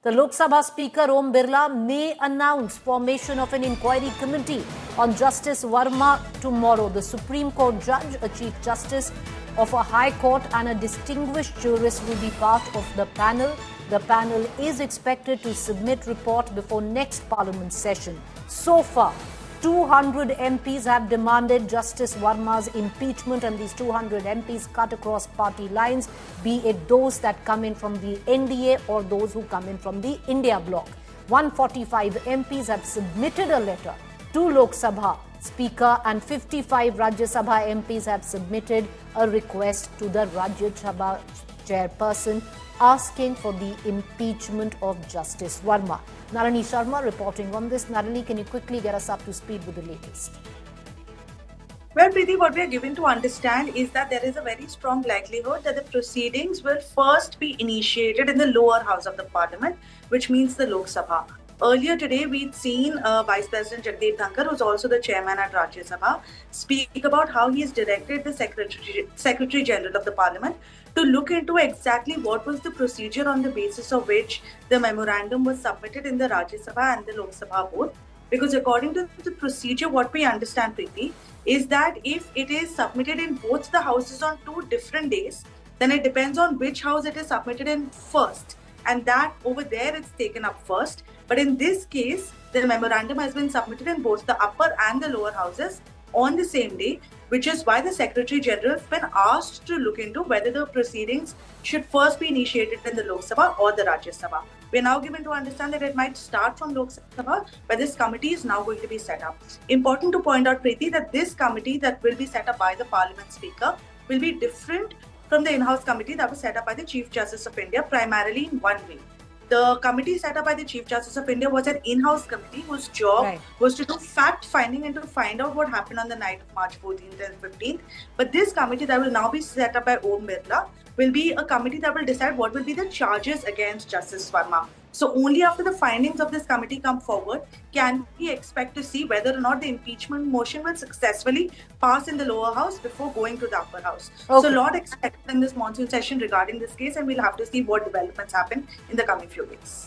The Lok Sabha Speaker Om Birla may announce formation of an inquiry committee on Justice Verma tomorrow. The Supreme Court judge, a Chief Justice of a High Court and a distinguished jurist will be part of the panel. The panel is expected to submit report before next Parliament session. So far, 200 MPs have demanded Justice Verma's impeachment, and these 200 MPs cut across party lines, be it those that come in from the NDA or those who come in from the India bloc. 145 MPs have submitted a letter to Lok Sabha Speaker, and 55 Rajya Sabha MPs have submitted a request to the Rajya Sabha chairperson asking for the impeachment of Justice Verma. Nalini Sharma reporting on this. Nalini, can you quickly get us up to speed with the latest? Well, Preeti, what we are given to understand is that there is a very strong likelihood that the proceedings will first be initiated in the lower house of the parliament, which means the Lok Sabha. Earlier today, we'd seen Vice President Jagdeep Dhankhar, who's also the chairman at Rajya Sabha, speak about how he has directed the Secretary General of the Parliament to look into exactly what was the procedure on the basis of which the memorandum was submitted in the Rajya Sabha and the Lok Sabha both. Because according to the procedure, what we understand, Preeti, is that if it is submitted in both the houses on 2 different days, then it depends on which house it is submitted in first. And that over there it's taken up first. But in this case, the memorandum has been submitted in both the upper and the lower houses on the same day, which is why the Secretary General has been asked to look into whether the proceedings should first be initiated in the Lok Sabha or the Rajya Sabha. We are now given to understand that it might start from Lok Sabha, where this committee is now going to be set up. Important to point out, Preeti, that this committee that will be set up by the Parliament Speaker will be different from the in-house committee that was set up by the Chief Justice of India, primarily in one way. The committee set up by the Chief Justice of India was an in-house committee whose job was to do fact-finding and to find out what happened on the night of March 14th and 15th. But this committee that will now be set up by Om Birla will be a committee that will decide what will be the charges against Justice Verma. So only after the findings of this committee come forward can we expect to see whether or not the impeachment motion will successfully pass in the lower house before going to the upper house. So a lot expected in this monsoon session regarding this case, and we'll have to see what developments happen in the coming few weeks.